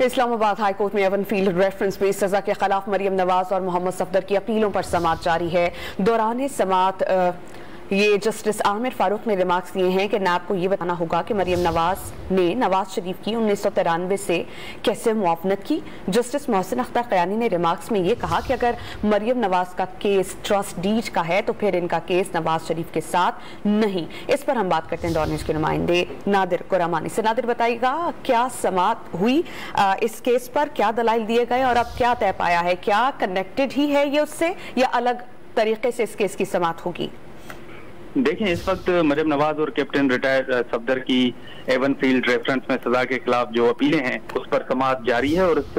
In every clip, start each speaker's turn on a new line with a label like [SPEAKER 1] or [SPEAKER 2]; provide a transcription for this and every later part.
[SPEAKER 1] Islamabad high court में Avon field reference based सजा के खिलाफ मरियम नवाज और मोहम्मद सफदर की अपीलों पर समाअत जारी है। दौरान समाअत ये जस्टिस आमिर फारूक ने रिमार्क्स दिए हैं कि नैब को ये बताना होगा कि मरियम नवाज ने नवाज शरीफ की 1993 से कैसे मुआवनत की। जस्टिस मोहसिन अख्तर क़यानी ने रिमार्क्स में ये कहा कि अगर मरियम नवाज का केस ट्रस्ट डीड का है तो फिर इनका केस नवाज शरीफ के साथ नहीं। इस पर हम बात करते हैं डॉन न्यूज़ के नुमाइंदे नादिर कुरामानी से। नादिर, बताइएगा क्या समाअत हुई इस केस पर, क्या दलाइल दिए गए और अब क्या तय पाया है? क्या कनेक्टेड ही है ये उससे या अलग तरीके से इस केस की समाअत होगी?
[SPEAKER 2] देखें, इस वक्त मरियम नवाज और कैप्टन रिटायर्ड सफदर की एवन फील्ड रेफरेंस में सजा के खिलाफ जो अपीलें हैं उस पर समाअत जारी है और इस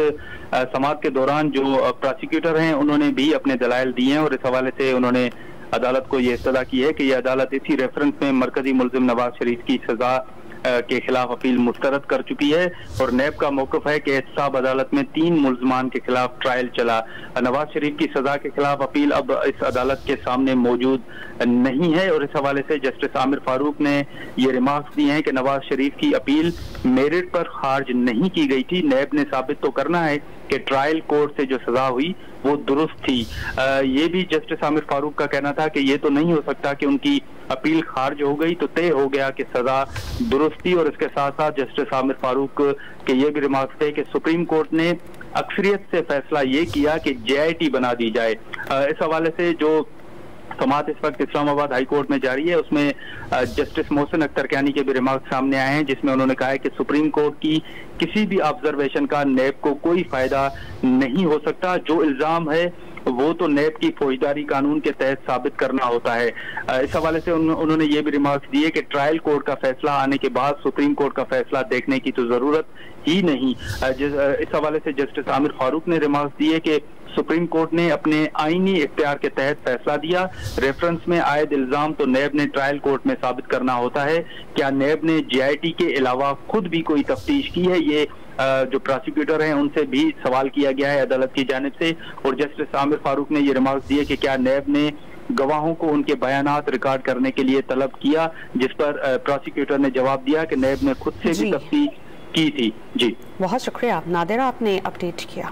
[SPEAKER 2] समाअत के दौरान जो प्रोसिक्यूटर हैं उन्होंने भी अपने दलाइल दिए हैं और इस हवाले से उन्होंने अदालत को ये इत्तला की है कि यह अदालत इसी रेफरेंस में मरकजी मुल्जिम नवाज शरीफ की सजा के खिलाफ अपील मुस्तरद कर चुकी है और नैब का मौक़िफ़ है कि एहतसाब अदालत में 3 मुल्ज़मान के खिलाफ ट्रायल चला। नवाज शरीफ की सजा के खिलाफ अपील अब इस अदालत के सामने मौजूद नहीं है और इस हवाले से जस्टिस आमिर फारूक ने ये रिमार्क्स दिए हैं कि नवाज शरीफ की अपील मेरिट पर खारिज नहीं की गई थी। नैब ने साबित तो करना है कि ट्रायल कोर्ट से जो सजा हुई वो दुरुस्त थी। ये भी जस्टिस आमिर फारूक का कहना था कि ये तो नहीं हो सकता कि उनकी अपील खारिज हो गई तो तय हो गया कि सजा दुरुस्त थी। और इसके साथ साथ जस्टिस आमिर फारूक के ये भी रिमार्क्स थे कि सुप्रीम कोर्ट ने अक्सरियत से फैसला ये किया कि JIT बना दी जाए। इस हवाले से जो समाअत इस वक्त इस्लामाबाद हाई कोर्ट में जारी है उसमें जस्टिस मोहसिन अख्तर क़यानी के भी रिमार्क्स सामने आए हैं जिसमें उन्होंने कहा है कि सुप्रीम कोर्ट की किसी भी ऑब्जर्वेशन का नैब को कोई फायदा नहीं हो सकता। जो इल्जाम है वो तो नैब की फौजदारी कानून के तहत साबित करना होता है। इस हवाले से उन्होंने ये भी रिमार्क्स दिए कि ट्रायल कोर्ट का फैसला आने के बाद सुप्रीम कोर्ट का फैसला देखने की तो जरूरत ही नहीं। इस हवाले से जस्टिस आमिर फारूक ने रिमार्क्स दिए कि सुप्रीम कोर्ट ने अपने आईनी इख्तियार के तहत फैसला दिया। रेफरेंस में आयद इल्जाम तो नैब ने ट्रायल कोर्ट में साबित करना होता है। क्या नैब ने JIT के अलावा खुद भी कोई तफ्तीश की है? ये जो प्रोसिक्यूटर हैं उनसे भी सवाल किया गया है अदालत की जानिब से। और जस्टिस आमिर फारूक ने ये रिमार्क्स दिए कि क्या नैब ने गवाहों को उनके बयानात रिकॉर्ड करने के लिए तलब किया, जिस पर प्रोसिक्यूटर ने जवाब दिया कि नैब ने खुद से भी तफ्तीश की थी। जी,
[SPEAKER 1] बहुत शुक्रिया नादिर, आपने अपडेट किया।